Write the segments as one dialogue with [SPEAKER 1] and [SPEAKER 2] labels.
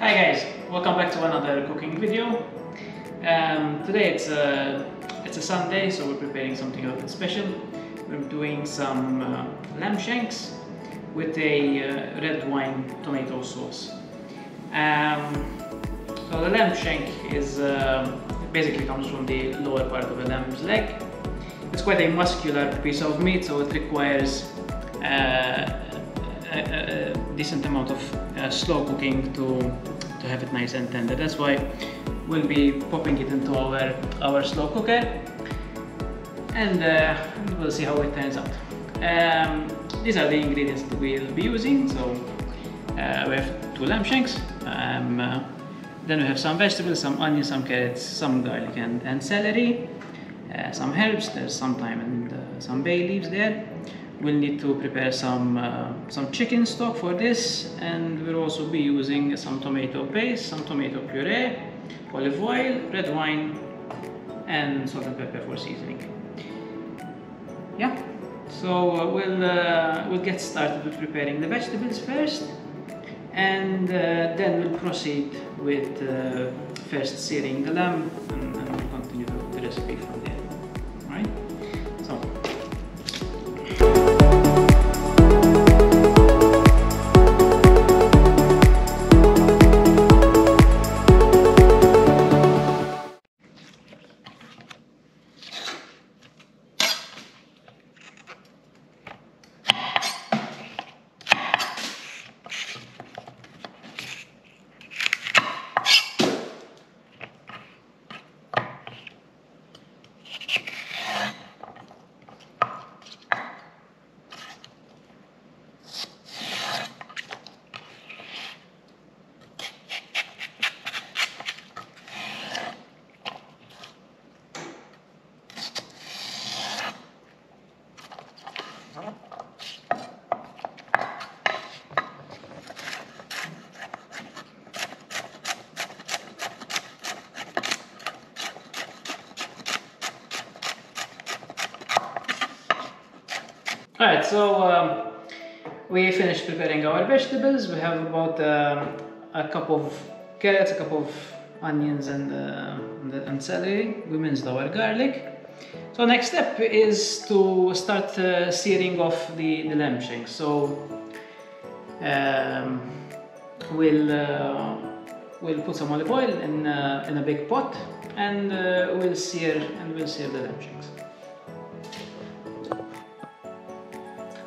[SPEAKER 1] Hi guys, welcome back to another cooking video. Today it's a Sunday, so we're preparing something a little bit special. We're doing some lamb shanks with a red wine tomato sauce. So the lamb shank is basically comes from the lower part of the lamb's leg. It's quite a muscular piece of meat, so it requires a decent amount of slow cooking to have it nice and tender. That's why we'll be popping it into our slow cooker, and we'll see how it turns out. These are the ingredients that we'll be using. So we have 2 lamb shanks, then we have some vegetables, some onions, some carrots, some garlic and celery, some herbs. There's some thyme and some bay leaves there. We'll need to prepare some chicken stock for this, and we'll also be using some tomato paste, some tomato puree, olive oil, red wine, and salt and pepper for seasoning. Yeah, so we'll get started with preparing the vegetables first, and then we'll proceed with first searing the lamb, and we'll continue the recipe from there. All right? So. Alright, so we finished preparing our vegetables. We have about a cup of carrots, a cup of onions, and celery. We minced our garlic. So next step is to start searing off the lamb shanks. So we'll put some olive oil in a big pot, and we'll sear the lamb shanks.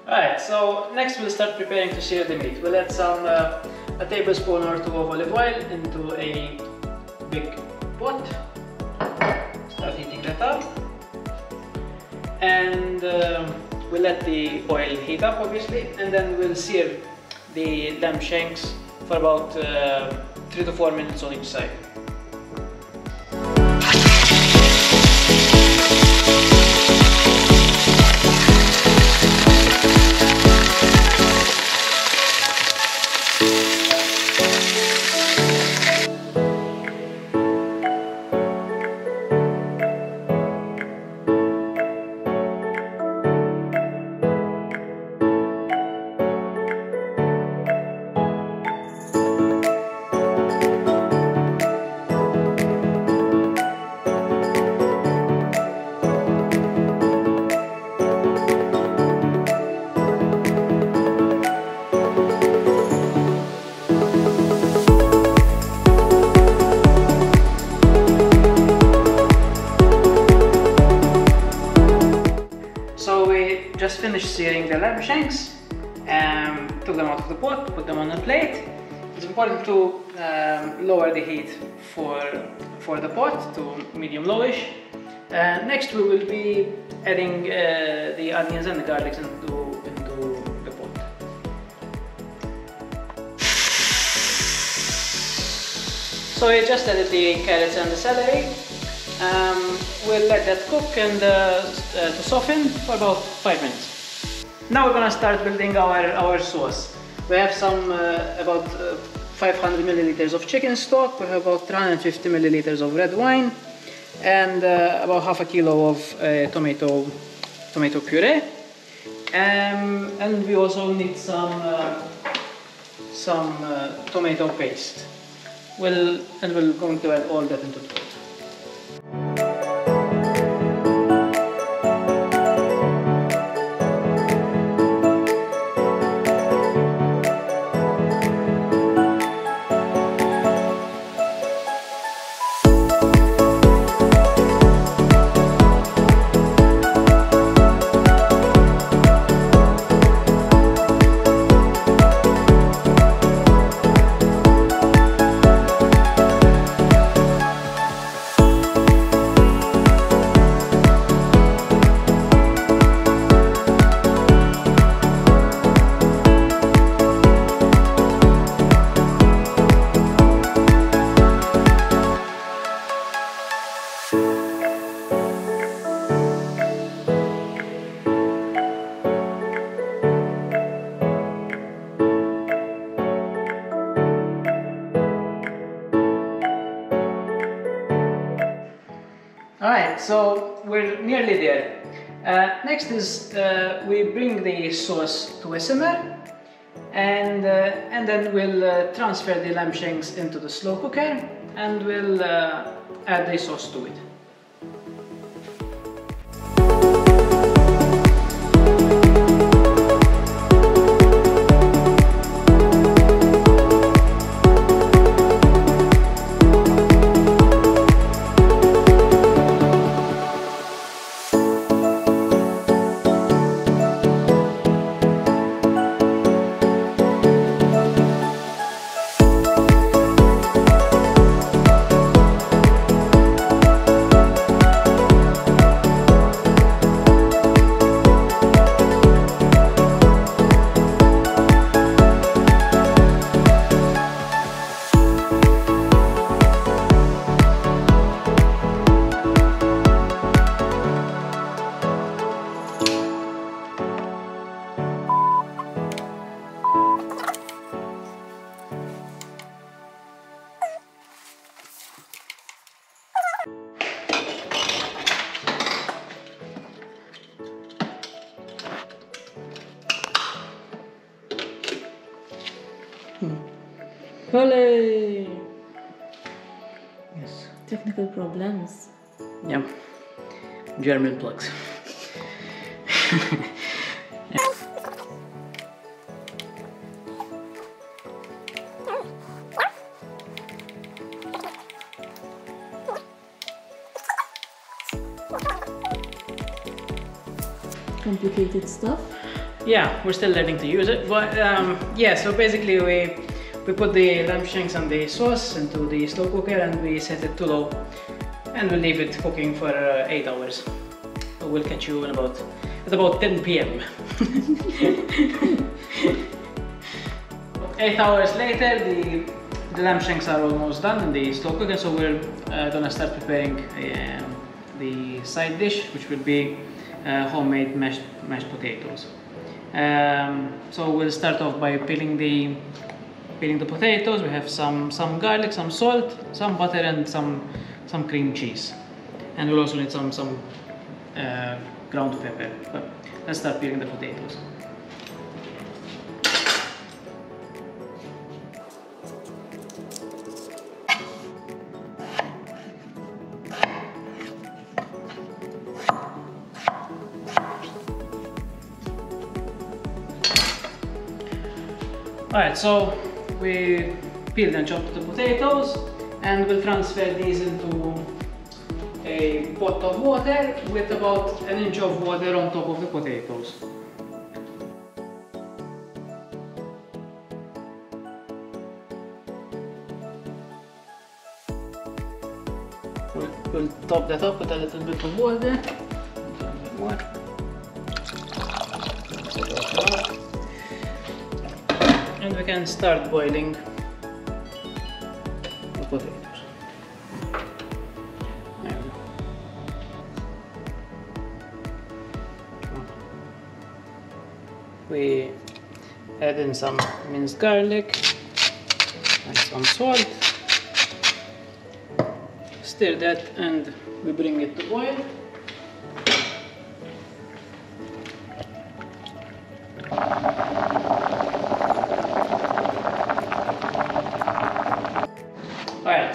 [SPEAKER 1] Alright, so next we'll start preparing to sear the meat. We'll add a tablespoon or 2 of olive oil into a big pot. Start heating that up, and we'll let the oil heat up, obviously, and then we'll sear the lamb shanks for about 3 to 4 minutes on each side. Just finished searing the lamb shanks, took them out of the pot, put them on a plate. It's important to lower the heat for the pot to medium-lowish. Next we will be adding the onions and the garlics into the pot. So we just added the carrots and the celery. We'll let that cook and to soften for about 5 minutes. Now we're gonna start building our sauce. We have some about 500 milliliters of chicken stock. We have about 350 milliliters of red wine, and about half a kilo of tomato puree. And we also need some tomato paste. we're going to add all that into the pot. Alright, so we're nearly there. Next is we bring the sauce to a simmer, and then we'll transfer the lamb shanks into the slow cooker, and we'll add the sauce to it. Hooray! Yes.
[SPEAKER 2] Technical problems.
[SPEAKER 1] Yeah. German plugs.
[SPEAKER 2] Complicated stuff.
[SPEAKER 1] Yeah, we're still learning to use it, but yeah, so basically we put the lamb shanks and the sauce into the slow cooker and we set it to low, and we'll leave it cooking for 8 hours. So we'll catch you at about 10 p.m. 8 hours later, the lamb shanks are almost done in the slow cooker, so we're gonna start preparing the side dish, which will be homemade mashed potatoes. So we'll start off by peeling the potatoes. We have some garlic, some salt, some butter, and some cream cheese, and we'll also need some ground pepper. But let's start peeling the potatoes. Alright, so we peeled and chopped the potatoes, and we'll transfer these into a pot of water with about 1 inch of water on top of the potatoes. We'll top that up with a little bit of water. And we can start boiling the potatoes. There we go. We add in some minced garlic and some salt. Stir that and we bring it to boil.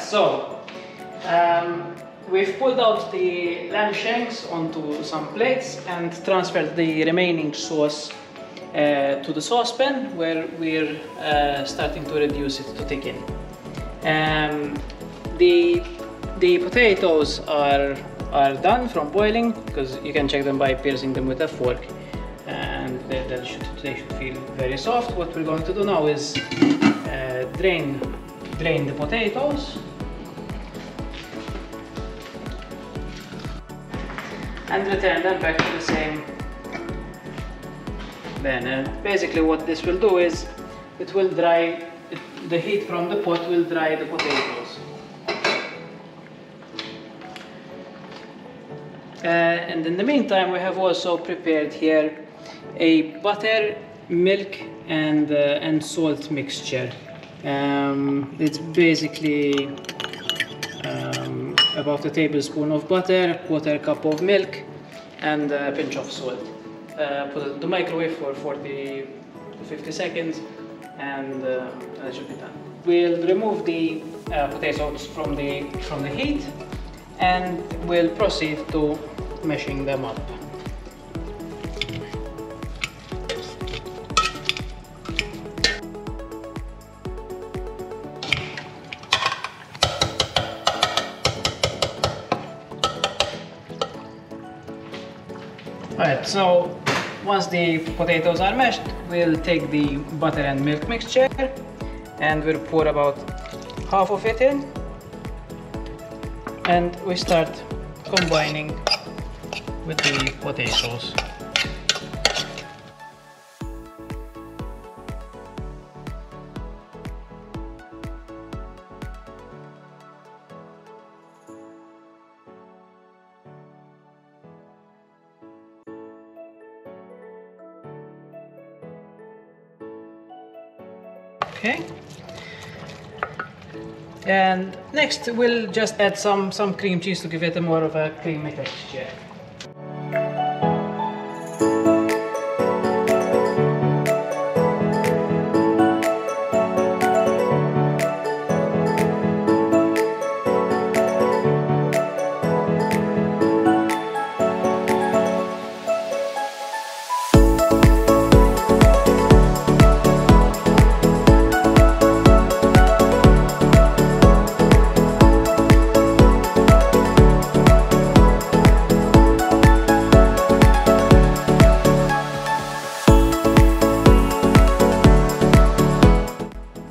[SPEAKER 1] so we've pulled out the lamb shanks onto some plates and transferred the remaining sauce to the saucepan, where we're starting to reduce it to thicken. The potatoes are done from boiling, because you can check them by piercing them with a fork, and they should feel very soft. What we're going to do now is drain the potatoes and return them back to the same pan. And basically what this will do is it will dry, the heat from the pot will dry the potatoes. And in the meantime, we have also prepared here a butter, milk and salt mixture. It's basically about a tablespoon of butter, quarter cup of milk and a pinch of salt. Put it in the microwave for 40 to 50 seconds and that should be done. We'll remove the potatoes from the heat and we'll proceed to mashing them up. Alright, so once the potatoes are mashed, we'll take the butter and milk mixture and we'll pour about half of it in, and we start combining with the potatoes. Okay, and next we'll just add some cream cheese to give it a more of a creamy texture.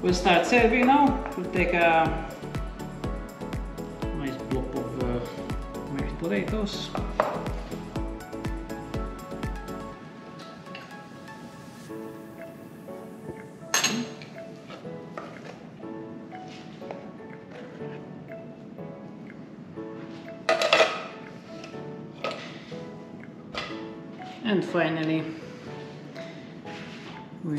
[SPEAKER 1] We'll start serving now. We'll take a nice blob of mashed potatoes. And finally, we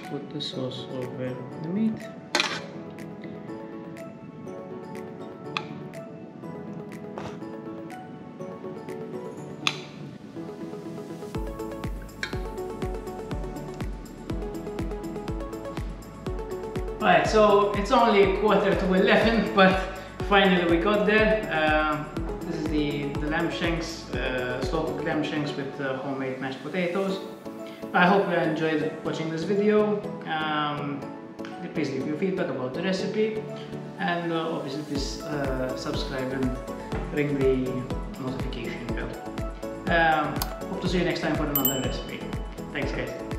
[SPEAKER 1] put the sauce over the meat. Alright, so it's only 11:15, but finally we got there. This is the lamb shanks, slow cooked lamb shanks with homemade mashed potatoes. I hope you enjoyed watching this video. Please leave your feedback about the recipe, and obviously please subscribe and ring the notification bell. Hope to see you next time for another recipe. Thanks guys.